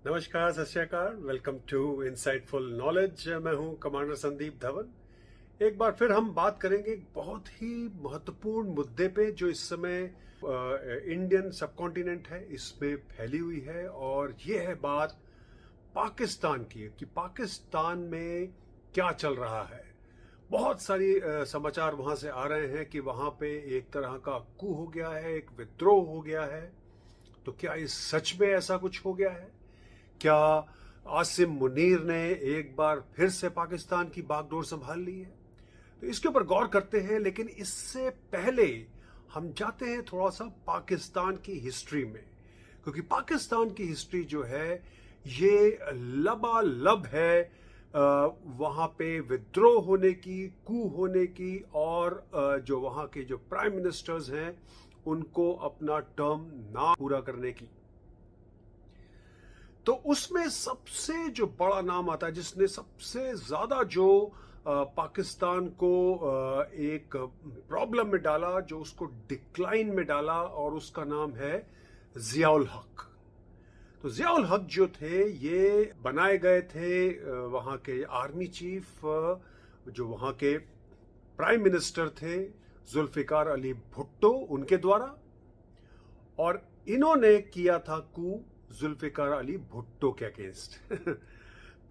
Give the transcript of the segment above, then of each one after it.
नमस्कार, Sat Sri Akal. Welcome to insightful knowledge. मैं हूं कमांडर संदीप धवन। एक बार फिर हम बात करेंगे एक बहुत ही महत्वपूर्ण मुद्दे पे जो इस समय इंडियन सबकॉन्टिनेंट है इसमें फैली हुई है, और ये है बात पाकिस्तान की कि पाकिस्तान में क्या चल रहा है। बहुत सारी समाचार वहां से आ रहे हैं कि वहां पे एक तरह का कू हो गया है, एक विद्रोह हो गया है। तो क्या इस सच में ऐसा कुछ हो गया है? क्या आसिम मुनीर ने एक बार फिर से पाकिस्तान की बागडोर संभाल ली है? तो इसके ऊपर गौर करते हैं, लेकिन इससे पहले हम जाते हैं थोड़ा सा पाकिस्तान की हिस्ट्री में, क्योंकि पाकिस्तान की हिस्ट्री जो है ये लबालब है वहां पे विद्रोह होने की, कू होने की, और जो वहां के जो प्राइम मिनिस्टर्स हैं उनको अपना टर्म ना पूरा करने की। तो उसमें सबसे जो बड़ा नाम आता है, जिसने सबसे ज्यादा जो पाकिस्तान को एक प्रॉब्लम में डाला, जो उसको डिक्लाइन में डाला, और उसका नाम है जियाउल हक। तो जियाउल हक जो थे ये बनाए गए थे वहां के आर्मी चीफ, जो वहां के प्राइम मिनिस्टर थे जुल्फिकार अली भुट्टो, उनके द्वारा। और इन्होंने किया था कू जुल्फिकार अली भुट्टो के अगेंस्ट।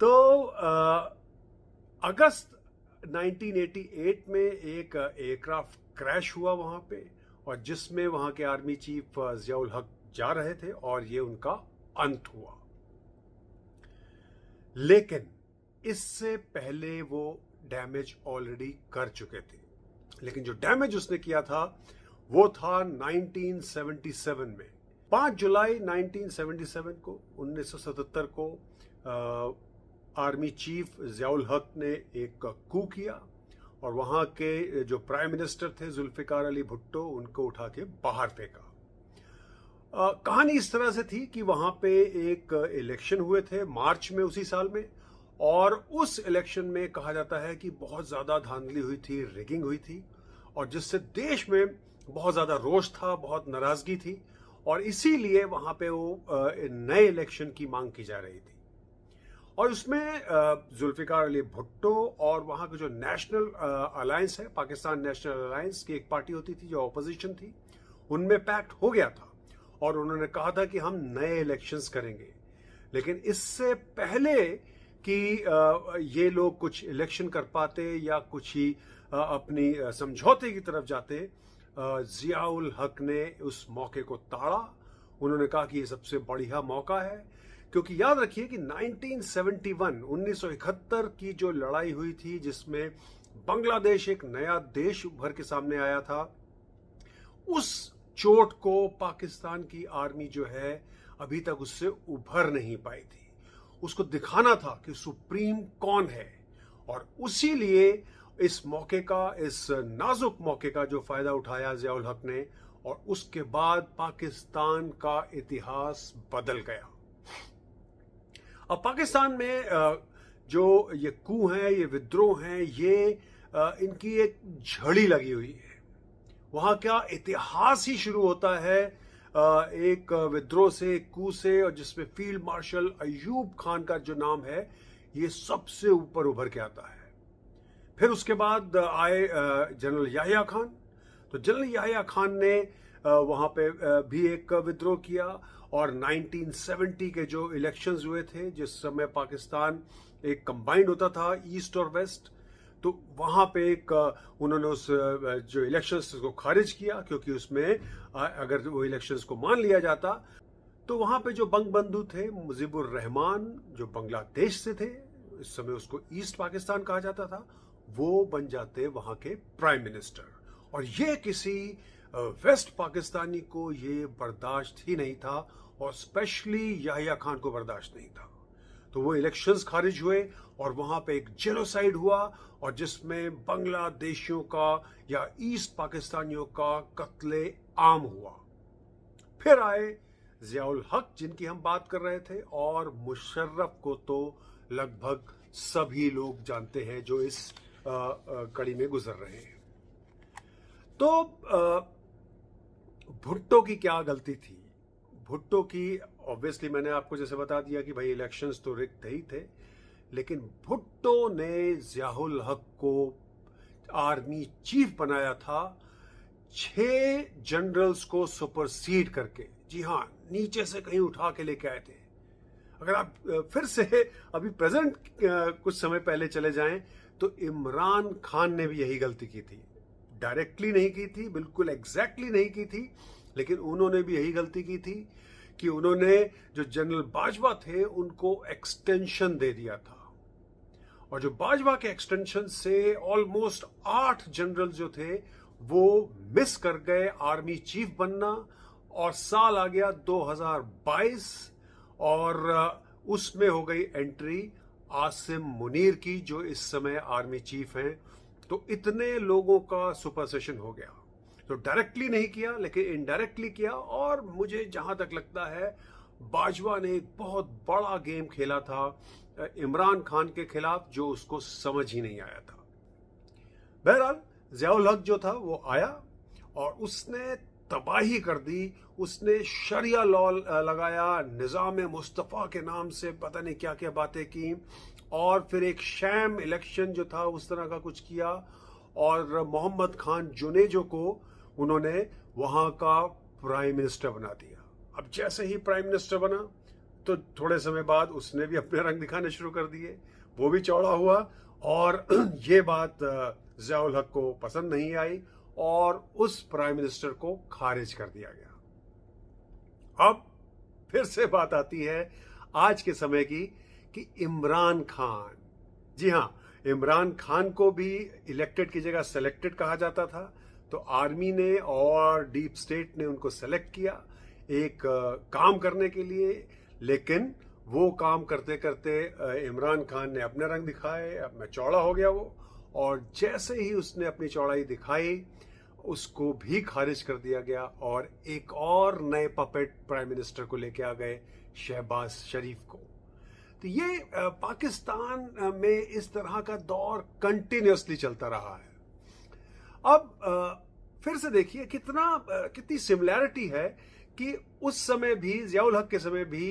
तो अगस्त 1988 में एक एयरक्राफ्ट क्रैश हुआ वहां पे, और जिसमें वहां के आर्मी चीफ जियाउल हक जा रहे थे, और ये उनका अंत हुआ। लेकिन इससे पहले वो डैमेज ऑलरेडी कर चुके थे। लेकिन जो डैमेज उसने किया था वो था 1977 में। 5 जुलाई 1977 को 1977 को आर्मी चीफ जियाउल हक ने एक कू किया, और वहां के जो प्राइम मिनिस्टर थे जुल्फिकार अली भुट्टो, उनको उठा के बाहर फेंका। कहानी इस तरह से थी कि वहां पे एक इलेक्शन हुए थे मार्च में उसी साल में, और उस इलेक्शन में कहा जाता है कि बहुत ज्यादा धांधली हुई थी, रिगिंग हुई थी, और जिससे देश में बहुत ज्यादा रोष था, बहुत नाराजगी थी, और इसीलिए वहां पे वो नए इलेक्शन की मांग की जा रही थी। और उसमें जुल्फिकार अली भुट्टो और वहां के जो नेशनल अलायंस है, पाकिस्तान नेशनल अलायंस की एक पार्टी होती थी जो ऑपोजिशन थी, उनमें पैक्ट हो गया था, और उन्होंने कहा था कि हम नए इलेक्शंस करेंगे। लेकिन इससे पहले कि ये लोग कुछ इलेक्शन कर पाते या कुछ ही अपनी समझौते की तरफ जाते, जियाउल हक ने उस मौके को ताड़ा। उन्होंने कहा कि ये सबसे बढ़िया मौका है, क्योंकि याद रखिए कि 1971 की जो लड़ाई हुई थी, जिसमें बांग्लादेश एक नया देश उभर के सामने आया था, उस चोट को पाकिस्तान की आर्मी जो है अभी तक उससे उभर नहीं पाई थी। उसको दिखाना था कि सुप्रीम कौन है, और उसी लिए इस मौके का, इस नाजुक मौके का जो फायदा उठाया जियाउल हक ने, और उसके बाद पाकिस्तान का इतिहास बदल गया। अब पाकिस्तान में जो ये कू है, ये विद्रोह है, ये इनकी एक झड़ी लगी हुई है। वहां क्या इतिहास ही शुरू होता है एक विद्रोह से, एक कू से, और जिसमें फील्ड मार्शल अयूब खान का जो नाम है ये सबसे ऊपर उभर के आता है। फिर उसके बाद आए जनरल याहिया खान। तो जनरल याहिया खान ने वहां पे भी एक विद्रोह किया, और 1970 के जो इलेक्शंस हुए थे, जिस समय पाकिस्तान एक कंबाइंड होता था ईस्ट और वेस्ट, तो वहां पे एक उन्होंने उस जो इलेक्शंस को खारिज किया, क्योंकि उसमें अगर वो इलेक्शंस को मान लिया जाता तो वहां पे जो बंगबंधु थे मुजीबुर रहमान, जो बांग्लादेश से थे, इस समय उसको ईस्ट पाकिस्तान कहा जाता था, वो बन जाते वहां के प्राइम मिनिस्टर। और ये किसी वेस्ट पाकिस्तानी को ये बर्दाश्त ही नहीं था, और स्पेशली याहिया खान को बर्दाश्त नहीं था। तो वो इलेक्शंस खारिज हुए, और वहां पे एक जेनोसाइड हुआ, और जिसमें बांग्लादेशियों का या ईस्ट पाकिस्तानियों का कत्ले आम हुआ। फिर आए जियाउल हक, जिनकी हम बात कर रहे थे, और मुशर्रफ को तो लगभग सभी लोग जानते हैं जो इस कड़ी में गुजर रहे हैं। तो भुट्टो की क्या गलती थी? भुट्टो की ऑब्वियसली मैंने आपको जैसे बता दिया कि भाई इलेक्शंस तो रिग्ड ही थे, लेकिन भुट्टो ने ज़ियाउल हक को आर्मी चीफ बनाया था 6 जनरल्स को सुपरसीड करके। जी हाँ, नीचे से कहीं उठा के लेके आए थे। अगर आप फिर से अभी प्रेजेंट कुछ समय पहले चले जाएं तो इमरान खान ने भी यही गलती की थी। डायरेक्टली नहीं की थी, बिल्कुल एग्जैक्टली नहीं की थी, लेकिन उन्होंने भी यही गलती की थी कि उन्होंने जो जनरल बाजवा थे उनको एक्सटेंशन दे दिया था। और जो बाजवा के एक्सटेंशन से ऑलमोस्ट 8 जनरल जो थे वो मिस कर गए आर्मी चीफ बनना, और साल आ गया 2022 और उसमें हो गई एंट्री आसिम मुनीर की, जो इस समय आर्मी चीफ हैं। तो इतने लोगों का सुपरसेशन हो गया। तो डायरेक्टली नहीं किया लेकिन इनडायरेक्टली किया, और मुझे जहां तक लगता है बाजवा ने एक बहुत बड़ा गेम खेला था इमरान खान के खिलाफ, जो उसको समझ ही नहीं आया था। बहरहाल ज़ियाउल हक जो था वो आया और उसने तबाही कर दी। उसने शरिया लॉ लगाया, निज़ाम मुस्तफ़ा के नाम से पता नहीं क्या क्या बातें की, और फिर एक शैम इलेक्शन जो था उस तरह का कुछ किया, और मोहम्मद खान जुनेजो को उन्होंने वहां का प्राइम मिनिस्टर बना दिया। अब जैसे ही प्राइम मिनिस्टर बना तो थोड़े समय बाद उसने भी अपने रंग दिखाने शुरू कर दिए, वो भी चौड़ा हुआ, और ये बात ज़ियाउल हक को पसंद नहीं आई और उस प्राइम मिनिस्टर को खारिज कर दिया गया। अब फिर से बात आती है आज के समय की कि इमरान खान, जी हाँ, इमरान खान को भी इलेक्टेड की जगह सेलेक्टेड कहा जाता था। तो आर्मी ने और डीप स्टेट ने उनको सेलेक्ट किया एक काम करने के लिए, लेकिन वो काम करते करते इमरान खान ने अपने रंग दिखाए, अब मैं चौड़ा हो गया वो, और जैसे ही उसने अपनी चौड़ाई दिखाई उसको भी खारिज कर दिया गया, और एक और नए पपेट प्राइम मिनिस्टर को लेके आ गए, शहबाज शरीफ को। तो ये पाकिस्तान में इस तरह का दौर कंटिन्यूसली चलता रहा है। अब फिर से देखिए कितनी सिमिलैरिटी है कि उस समय भी, ज़ियाउल हक के समय भी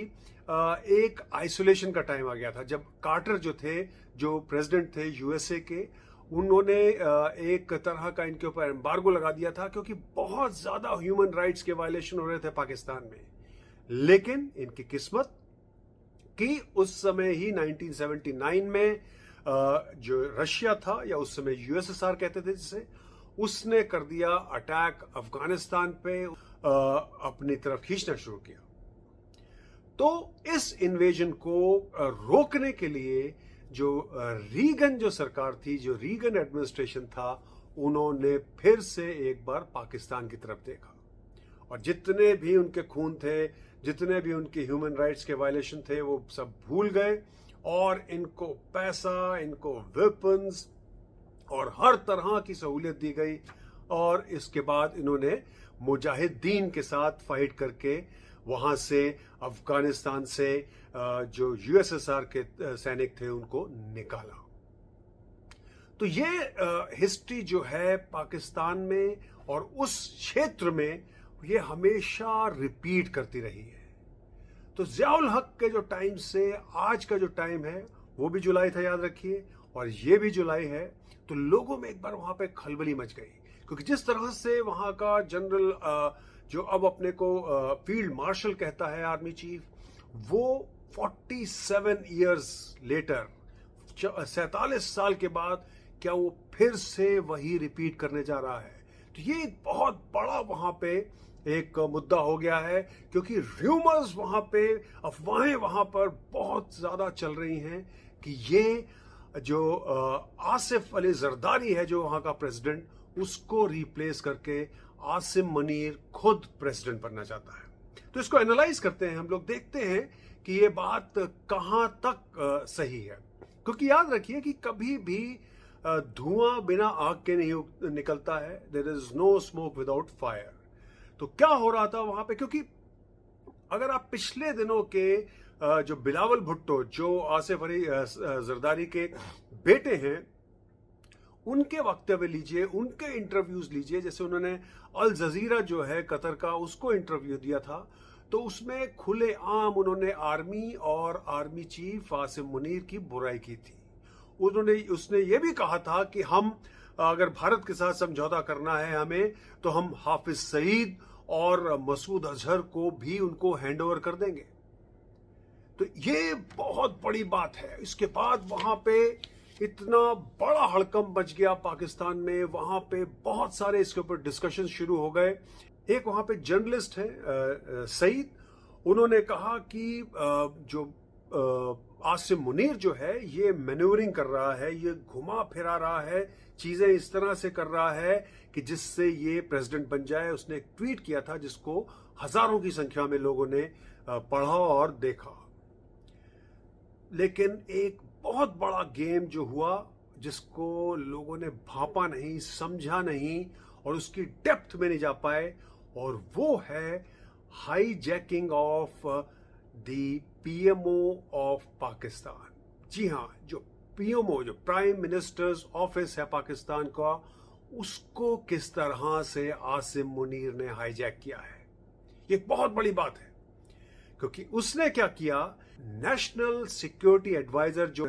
एक आइसोलेशन का टाइम आ गया था, जब कार्टर जो थे, जो प्रेसिडेंट थे यूएसए के, उन्होंने एक तरह का इनके ऊपर एम्बार्गो लगा दिया था क्योंकि बहुत ज्यादा ह्यूमन राइट्स के वायलेशन हो रहे थे पाकिस्तान में। लेकिन इनकी किस्मत कि उस समय ही 1979 में जो रशिया था, या उस समय यूएसएसआर कहते थे जिसे, उसने कर दिया अटैक अफगानिस्तान पे, अपनी तरफ खींचना शुरू किया। तो इस इन्वेजन को रोकने के लिए जो रीगन जो सरकार थी, जो रीगन एडमिनिस्ट्रेशन था, उन्होंने फिर से एक बार पाकिस्तान की तरफ देखा, और जितने भी उनके खून थे, जितने भी उनके ह्यूमन राइट्स के वायलेशन थे, वो सब भूल गए, और इनको पैसा, इनको वेपन्स और हर तरह की सहूलियत दी गई। और इसके बाद इन्होंने मुजाहिदीन के साथ फाइट करके वहां से, अफगानिस्तान से जो यूएसएसआर के सैनिक थे उनको निकाला। तो ये हिस्ट्री जो है पाकिस्तान में और उस क्षेत्र में, ये हमेशा रिपीट करती रही है। तो ज़ियाउल हक के जो टाइम से आज का जो टाइम है वो भी जुलाई था, याद रखिए, और ये भी जुलाई है। तो लोगों में एक बार वहां पे खलबली मच गई, क्योंकि जिस तरह से वहां का जनरल जो अब अपने को फील्ड मार्शल कहता है, आर्मी चीफ, वो 47 इयर्स लेटर, 47 साल के बाद, क्या वो फिर से वही रिपीट करने जा रहा है? तो ये एक बहुत बड़ा वहां पे एक मुद्दा हो गया है, क्योंकि र्यूमर्स वहां पे, अफवाहें वहां पर बहुत ज्यादा चल रही हैं कि ये जो आसिफ अली जरदारी है, जो वहां का प्रेसिडेंट, उसको रिप्लेस करके आसिम मुनीर खुद प्रेसिडेंट बनना चाहता है। तो इसको एनालाइज करते हैं हम लोग, देखते हैं कि ये बात कहां तक सही है। क्योंकि याद रखिए कि कभी भी धुआं बिना आग के नहीं निकलता है, there is no smoke without fire. तो क्या हो रहा था वहां पे, क्योंकि अगर आप पिछले दिनों के जो बिलावल भुट्टो, जो आसिफ अली जरदारी के बेटे हैं, उनके वक्तव्य लीजिए, उनके इंटरव्यूज लीजिए। जैसे उन्होंने अल जजीरा जो है कतर का, उसको इंटरव्यू दिया था, तो उसमें खुलेआम उन्होंने आर्मी और आर्मी चीफ आसिम मुनीर की बुराई की थी। उसने ये भी कहा था कि हम अगर भारत के साथ समझौता करना है हमें, तो हम हाफिज सईद और मसूद अजहर को भी उनको हैंड ओवर कर देंगे। तो ये बहुत बड़ी बात है। इसके बाद वहां पे इतना बड़ा हड़कंप मच गया पाकिस्तान में, वहां पे बहुत सारे इसके ऊपर डिस्कशन शुरू हो गए। एक वहां पे जर्नलिस्ट है सईद, उन्होंने कहा कि जो आसिम मुनीर जो है ये मैन्यूवरिंग कर रहा है, ये घुमा फिरा रहा है, चीजें इस तरह से कर रहा है कि जिससे ये प्रेसिडेंट बन जाए। उसने एक ट्वीट किया था जिसको हजारों की संख्या में लोगों ने पढ़ा और देखा। लेकिन एक बहुत बड़ा गेम जो हुआ, जिसको लोगों ने भांपा नहीं, समझा नहीं और उसकी डेप्थ में नहीं जा पाए, और वो है hijacking of the PMO of Pakistan. जी हाँ, जो पीएमओ, जो प्राइम मिनिस्टर्स ऑफिस है पाकिस्तान का, उसको किस तरह से आसिम मुनीर ने हाईजैक किया है। ये बहुत बड़ी बात है, क्योंकि उसने क्या किया, नेशनल सिक्योरिटी एडवाइजर जो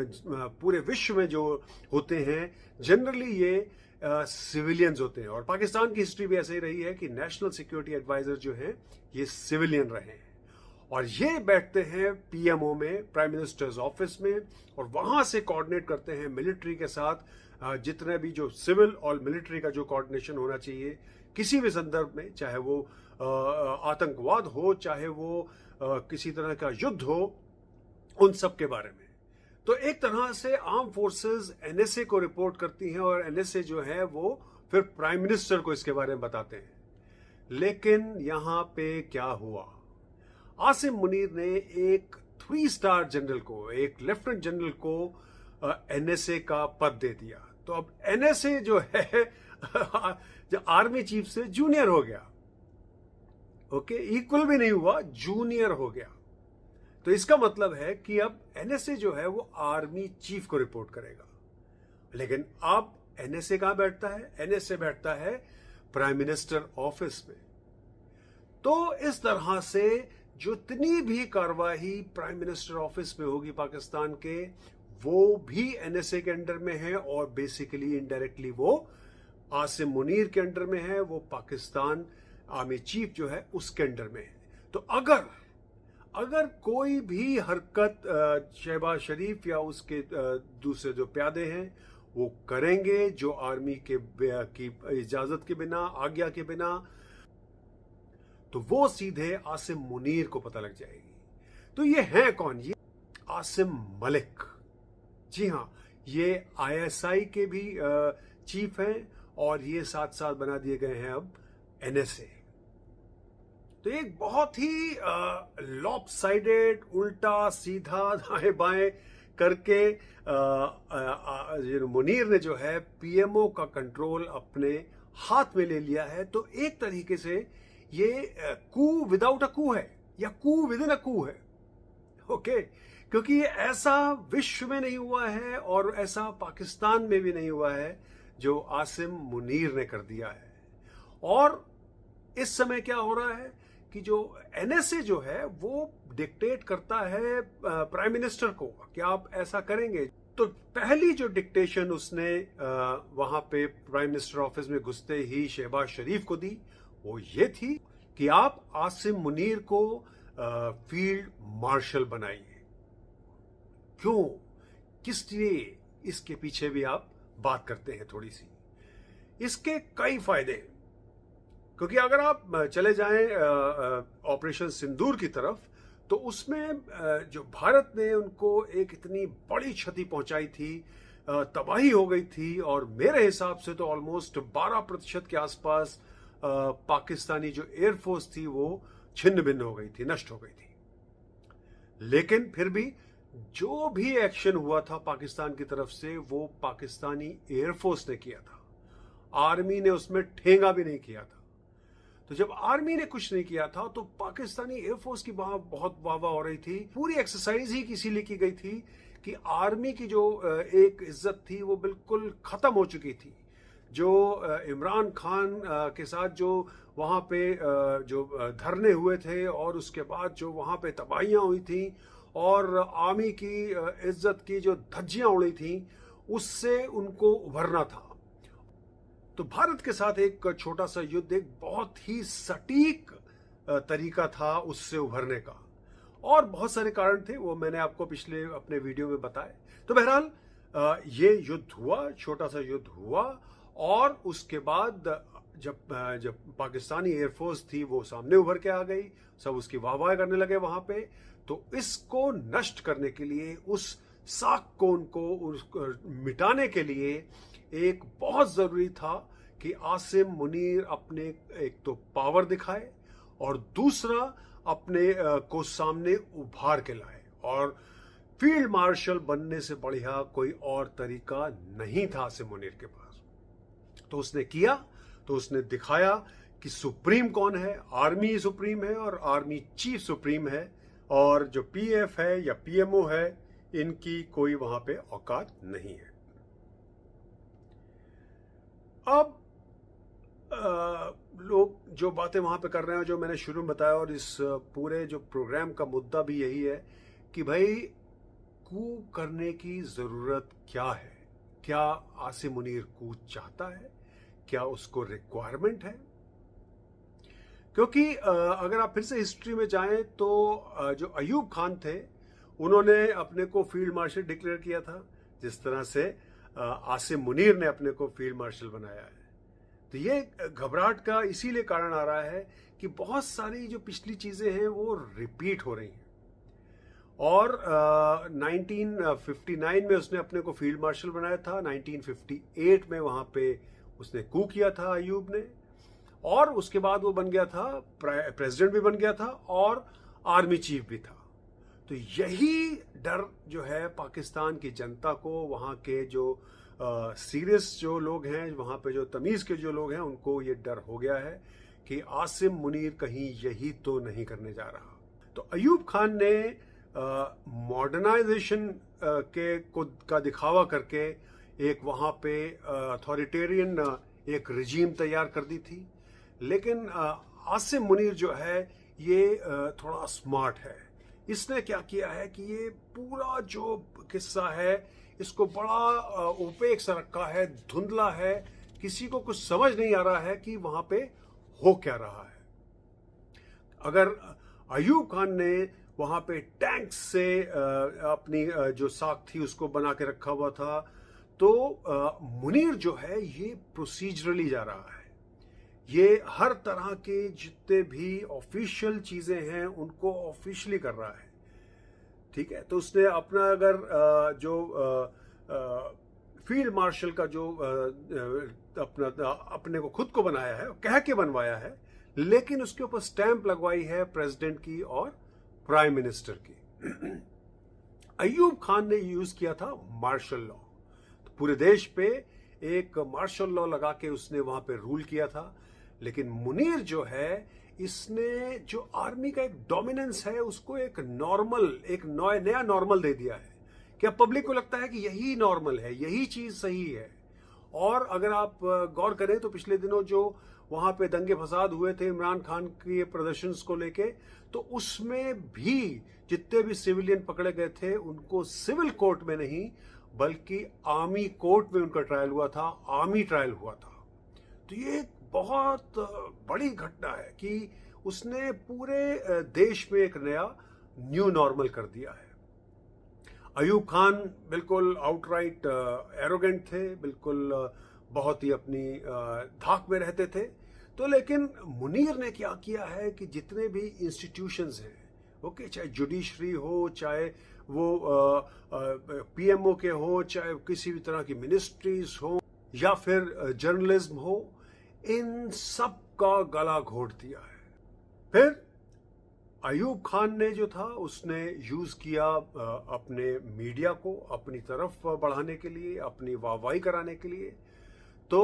पूरे विश्व में जो होते हैं, जनरली ये सिविलियंस होते हैं, और पाकिस्तान की हिस्ट्री भी ऐसे ही रही है कि नेशनल सिक्योरिटी एडवाइजर जो हैं ये सिविलियन रहे हैं, और ये बैठते हैं पीएमओ में, प्राइम मिनिस्टर्स ऑफिस में, और वहां से कोऑर्डिनेट करते हैं मिलिट्री के साथ। जितने भी जो सिविल और मिलिट्री का जो कोऑर्डिनेशन होना चाहिए किसी भी संदर्भ में, चाहे वो आतंकवाद हो, चाहे वो किसी तरह का युद्ध हो, उन सब के बारे में। तो एक तरह से आर्म फोर्सेस एनएसए को रिपोर्ट करती हैं, और एनएसए जो है वो फिर प्राइम मिनिस्टर को इसके बारे में बताते हैं। लेकिन यहां पे क्या हुआ, आसिम मुनीर ने एक 3 स्टार जनरल को, एक लेफ्टिनेंट जनरल को एनएसए का पद दे दिया। तो अब एनएसए जो है जो आर्मी चीफ से जूनियर हो गया। ओके, इक्वल भी नहीं हुआ, जूनियर हो गया। तो इसका मतलब है कि अब एनएसए जो है वो आर्मी चीफ को रिपोर्ट करेगा। लेकिन अब एनएसए कहां बैठता है, एनएसए बैठता है प्राइम मिनिस्टर ऑफिस में। तो इस तरह से जितनी भी कार्रवाई प्राइम मिनिस्टर ऑफिस में होगी पाकिस्तान के, वो भी एनएसए के अंडर में है, और बेसिकली इनडायरेक्टली वो आसिम मुनीर के अंडर में है, वो पाकिस्तान आर्मी चीफ जो है उसके अंडर में है। तो अगर कोई भी हरकत शहबाज शरीफ या उसके दूसरे जो प्यादे हैं वो करेंगे, जो आर्मी की इजाजत के बिना, आज्ञा के बिना, तो वो सीधे आसिम मुनीर को पता लग जाएगी। तो ये है कौन, ये आसिम मलिक। जी हाँ, ये आईएसआई के भी चीफ हैं, और ये साथ साथ बना दिए गए हैं अब एनएसए। तो एक बहुत ही लॉपसाइडेड, उल्टा सीधा, दाएं बाएं करके मुनीर ने जो है पीएमओ का कंट्रोल अपने हाथ में ले लिया है। तो एक तरीके से ये कू विदाउट अ कू है, या कू विद इन अ कू है। ओके, क्योंकि ये ऐसा विश्व में नहीं हुआ है और ऐसा पाकिस्तान में भी नहीं हुआ है जो आसिम मुनीर ने कर दिया है। और इस समय क्या हो रहा है कि जो एनएसए जो है वो डिक्टेट करता है प्राइम मिनिस्टर को कि आप ऐसा करेंगे। तो पहली जो डिक्टेशन उसने वहां पे प्राइम मिनिस्टर ऑफिस में घुसते ही शहबाज शरीफ को दी, वो ये थी कि आप आसिम मुनीर को फील्ड मार्शल बनाइए। क्यों, किस लिए, इसके पीछे भी आप बात करते हैं थोड़ी सी। इसके कई फायदे, क्योंकि अगर आप चले जाएं ऑपरेशन सिंदूर की तरफ, तो उसमें जो भारत ने उनको एक इतनी बड़ी क्षति पहुंचाई थी, तबाही हो गई थी, और मेरे हिसाब से तो ऑलमोस्ट 12% के आसपास पाकिस्तानी जो एयरफोर्स थी वो छिन्न भिन्न हो गई थी, नष्ट हो गई थी। लेकिन फिर भी जो भी एक्शन हुआ था पाकिस्तान की तरफ से, वो पाकिस्तानी एयरफोर्स ने किया था, आर्मी ने उसमें ठेंगा भी नहीं किया था। तो जब आर्मी ने कुछ नहीं किया था तो पाकिस्तानी एयरफोर्स की बहुत वाहवाह हो रही थी। पूरी एक्सरसाइज ही इसीलिए की गई थी कि आर्मी की जो एक इज्जत थी वो बिल्कुल खत्म हो चुकी थी। जो इमरान खान के साथ जो वहाँ पे जो धरने हुए थे और उसके बाद जो वहाँ पे तबाहियाँ हुई थी और आर्मी की इज्जत की जो धज्जियाँ उड़ी थी, उससे उनको उभरना था। तो भारत के साथ एक छोटा सा युद्ध एक बहुत ही सटीक तरीका था उससे उभरने का, और बहुत सारे कारण थे, वो मैंने आपको पिछले अपने वीडियो में बताए। तो बहरहाल ये युद्ध हुआ, छोटा सा युद्ध हुआ, और उसके बाद जब पाकिस्तानी एयरफोर्स थी वो सामने उभर के आ गई, सब उसकी वाहवाही करने लगे वहां पे। तो इसको नष्ट करने के लिए, उस साख को उनको मिटाने के लिए एक बहुत जरूरी था कि आसिम मुनीर अपने एक तो पावर दिखाए और दूसरा अपने को सामने उभार के लाए। और फील्ड मार्शल बनने से बढ़िया कोई और तरीका नहीं था आसिम मुनीर के पास। तो उसने किया, तो उसने दिखाया कि सुप्रीम कौन है। आर्मी सुप्रीम है और आर्मी चीफ सुप्रीम है, और जो पीएफ है या पीएमओ है, इनकी कोई वहां पे औकात नहीं है। अब लोग जो बातें वहां पे कर रहे हैं, जो मैंने शुरू में बताया, और इस पूरे जो प्रोग्राम का मुद्दा भी यही है कि भाई कू करने की जरूरत क्या है। क्या आसिम मुनीर कू चाहता है? क्या उसको रिक्वायरमेंट है? क्योंकि अगर आप फिर से हिस्ट्री में जाएं तो जो अयूब खान थे, उन्होंने अपने को फील्ड मार्शल डिक्लेयर किया था, जिस तरह से आसिम मुनीर ने अपने को फील्ड मार्शल बनाया है। तो ये घबराहट का इसीलिए कारण आ रहा है कि बहुत सारी जो पिछली चीजें हैं वो रिपीट हो रही हैं। और 1959 में उसने अपने को फील्ड मार्शल बनाया था, 1958 में वहां पे उसने कू किया था अयूब ने, और उसके बाद वो बन गया था प्रेसिडेंट भी बन गया था और आर्मी चीफ भी था। तो यही डर जो है पाकिस्तान की जनता को, वहाँ के जो सीरियस जो लोग हैं, वहाँ पे जो तमीज़ के जो लोग हैं, उनको ये डर हो गया है कि आसिम मुनीर कहीं यही तो नहीं करने जा रहा। तो अयूब खान ने मॉडर्नाइजेशन का दिखावा करके एक वहाँ पे अथॉरिटेरियन एक रिजीम तैयार कर दी थी। लेकिन आसिम मुनीर जो है ये थोड़ा स्मार्ट है। इसने क्या किया है कि ये पूरा जो किस्सा है इसको बड़ा ओपेक सा रखा है, धुंधला है, किसी को कुछ समझ नहीं आ रहा है कि वहां पे हो क्या रहा है। अगर अयूब खान ने वहां पे टैंक्स से अपनी जो साख थी उसको बना के रखा हुआ था, तो मुनीर जो है ये प्रोसीजरली जा रहा है। ये हर तरह के जितने भी ऑफिशियल चीजें हैं उनको ऑफिशियली कर रहा है। ठीक है, तो उसने अपना अगर जो फील्ड मार्शल का जो अपने को खुद को बनाया है, कह के बनवाया है, लेकिन उसके ऊपर स्टैंप लगवाई है प्रेसिडेंट की और प्राइम मिनिस्टर की। अयूब खान ने यूज किया था मार्शल लॉ। तो पूरे देश पे एक मार्शल लॉ लगा के उसने वहां पे रूल किया था। लेकिन मुनीर जो है, इसने जो आर्मी का एक डोमिनेंस है उसको एक नॉर्मल, एक नया नॉर्मल दे दिया है। क्या पब्लिक को लगता है कि यही नॉर्मल है, यही चीज सही है। और अगर आप गौर करें तो पिछले दिनों जो वहां पे दंगे फसाद हुए थे इमरान खान के प्रदर्शन को लेके, तो उसमें भी जितने भी सिविलियन पकड़े गए थे उनको सिविल कोर्ट में नहीं बल्कि आर्मी कोर्ट में उनका ट्रायल हुआ था, आर्मी ट्रायल हुआ था। तो ये बहुत बड़ी घटना है कि उसने पूरे देश में एक नया न्यू नॉर्मल कर दिया है। अयूब खान बिल्कुल आउटराइट एरोगेंट थे, बिल्कुल बहुत ही अपनी धाक में रहते थे। तो लेकिन मुनीर ने क्या किया है कि जितने भी इंस्टीट्यूशंस हैं, ओके, चाहे जुडिशरी हो, चाहे वो पीएमओ के हो, चाहे किसी भी तरह की मिनिस्ट्रीज हो या फिर जर्नलिज्म हो, इन सब का गला घोट दिया है। फिर अयूब खान ने जो था उसने यूज किया अपने मीडिया को अपनी तरफ बढ़ाने के लिए, अपनी वाहवाही कराने के लिए। तो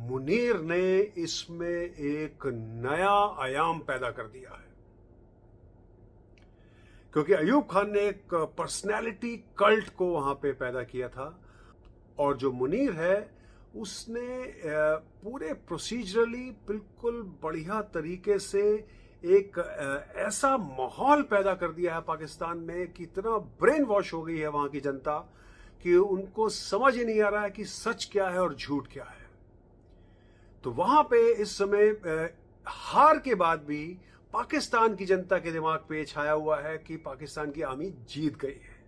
मुनीर ने इसमें एक नया आयाम पैदा कर दिया है, क्योंकि अयूब खान ने एक पर्सनैलिटी कल्ट को वहां पे पैदा किया था। और जो मुनीर है उसने पूरे प्रोसीजरली बिल्कुल बढ़िया तरीके से एक ऐसा माहौल पैदा कर दिया है पाकिस्तान में कि इतना ब्रेन वॉश हो गई है वहां की जनता कि उनको समझ ही नहीं आ रहा है कि सच क्या है और झूठ क्या है। तो वहां पे इस समय हार के बाद भी पाकिस्तान की जनता के दिमाग पे छाया हुआ है कि पाकिस्तान की आर्मी जीत गई है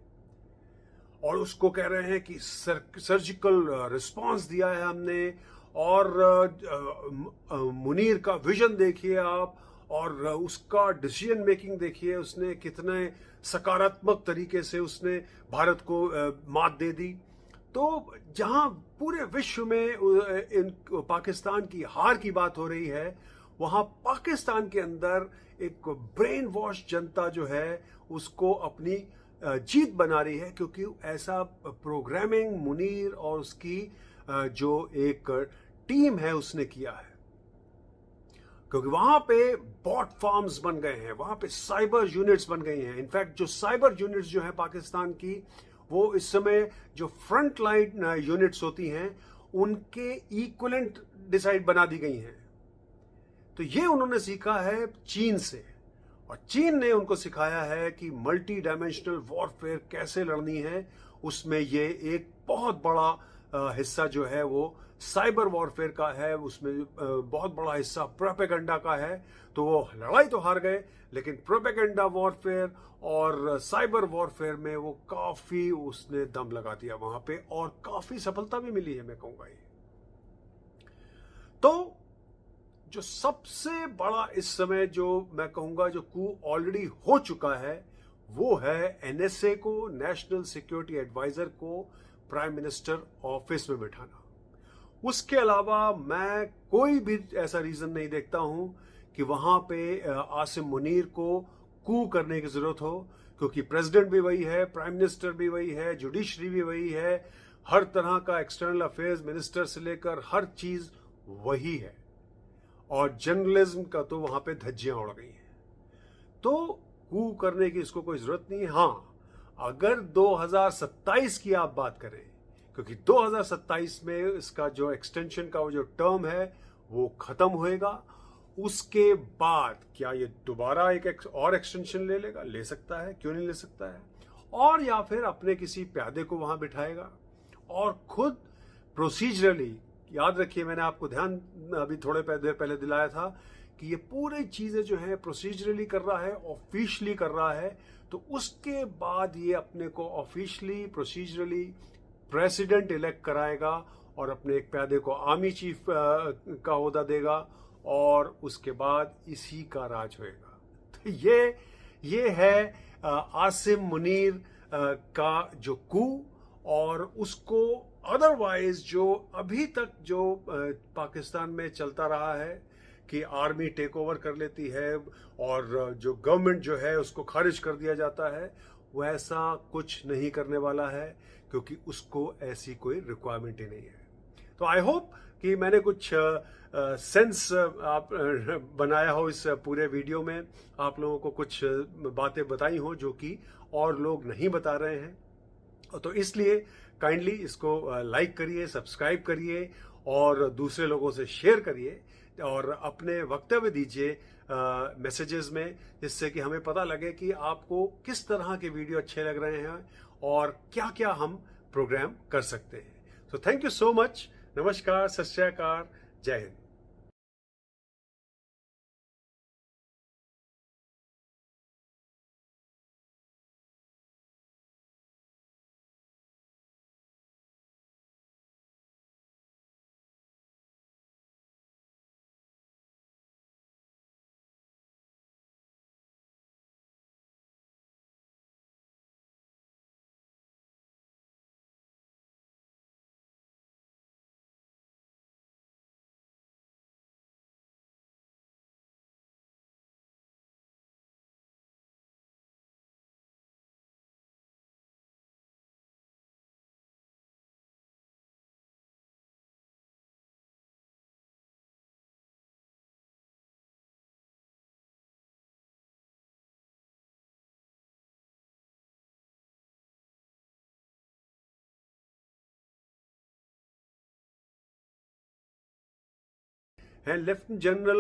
और उसको कह रहे हैं कि सर्जिकल रिस्पांस दिया है हमने। और मुनीर का विजन देखिए आप, और उसका डिसीजन मेकिंग देखिए, उसने कितने सकारात्मक तरीके से उसने भारत को मात दे दी। तो जहां पूरे विश्व में इन पाकिस्तान की हार की बात हो रही है, वहां पाकिस्तान के अंदर एक ब्रेन वॉश जनता जो है उसको अपनी जीत बना रही है, क्योंकि ऐसा प्रोग्रामिंग मुनीर और उसकी जो एक टीम है उसने किया है। क्योंकि वहां पे बॉट फार्म्स बन गए हैं, वहां पे साइबर यूनिट्स बन गई हैं। इनफैक्ट जो साइबर यूनिट्स जो है पाकिस्तान की, वो इस समय जो फ्रंट लाइन यूनिट्स होती हैं उनके इक्विवेलेंट डिसाइड बना दी गई हैं। तो ये उन्होंने सीखा है चीन से, और चीन ने उनको सिखाया है कि मल्टी डायमेंशनल वॉरफेयर कैसे लड़नी है। उसमें ये एक बहुत बड़ा हिस्सा जो है वो साइबर वॉरफेयर का है, उसमें बहुत बड़ा हिस्सा प्रोपेगेंडा का है। तो वो लड़ाई तो हार गए, लेकिन प्रोपेगेंडा वॉरफेयर और साइबर वॉरफेयर में वो काफी उसने दम लगा दिया वहां पे, और काफी सफलता भी मिली है मैं कहूंगा ये। तो जो सबसे बड़ा इस समय जो मैं कहूंगा जो कू ऑलरेडी हो चुका है, वो है एनएसए को, नेशनल सिक्योरिटी एडवाइजर को प्राइम मिनिस्टर ऑफिस में बिठाना। उसके अलावा मैं कोई भी ऐसा रीजन नहीं देखता हूं कि वहां पे आसिम मुनीर को कू करने की जरूरत हो, क्योंकि प्रेसिडेंट भी वही है, प्राइम मिनिस्टर भी वही है, जुडिशरी भी वही है, हर तरह का एक्सटर्नल अफेयर्स मिनिस्टर से लेकर हर चीज वही है, और जर्नलिज्म का तो वहां पे धज्जियां उड़ गई हैं। तो कू करने की इसको कोई जरूरत नहीं है। हाँ, अगर 2027 की आप बात करें, क्योंकि 2027 में इसका जो एक्सटेंशन का वो जो टर्म है वो खत्म होएगा, उसके बाद क्या ये दोबारा एक और एक्सटेंशन ले लेगा? ले सकता है, क्यों नहीं ले सकता है। और या फिर अपने किसी प्यादे को वहां बिठाएगा और खुद प्रोसीजरली, याद रखिए मैंने आपको ध्यान अभी थोड़े देर पहले दिलाया था कि ये पूरी चीजें जो है प्रोसीजरली कर रहा है, ऑफिशियली कर रहा है। तो उसके बाद ये अपने को ऑफिशियली प्रोसीजरली प्रेसिडेंट इलेक्ट कराएगा और अपने एक प्यादे को आर्मी चीफ का ओहदा देगा, और उसके बाद इसी का राज होएगा। तो ये है आसिम मुनीर का जो कू, और उसको अदरवाइज जो अभी तक जो पाकिस्तान में चलता रहा है कि आर्मी टेक ओवर कर लेती है और जो गवर्नमेंट जो है उसको खारिज कर दिया जाता है, वैसा कुछ नहीं करने वाला है, क्योंकि उसको ऐसी कोई रिक्वायरमेंट ही नहीं है। तो आई होप कि मैंने कुछ सेंस आप बनाया हो इस पूरे वीडियो में, आप लोगों को कुछ बातें बताई हो जो कि और लोग नहीं बता रहे हैं। तो इसलिए काइंडली इसको लाइक करिए, सब्सक्राइब करिए और दूसरे लोगों से शेयर करिए, और अपने वक्तव्य दीजिए मैसेजेस में, जिससे कि हमें पता लगे कि आपको किस तरह के वीडियो अच्छे लग रहे हैं और क्या क्या हम प्रोग्राम कर सकते हैं। तो थैंक यू सो मच। नमस्कार, सत श्री अकाल, जय हिंद। हैं लेफ्टिनेंट जनरल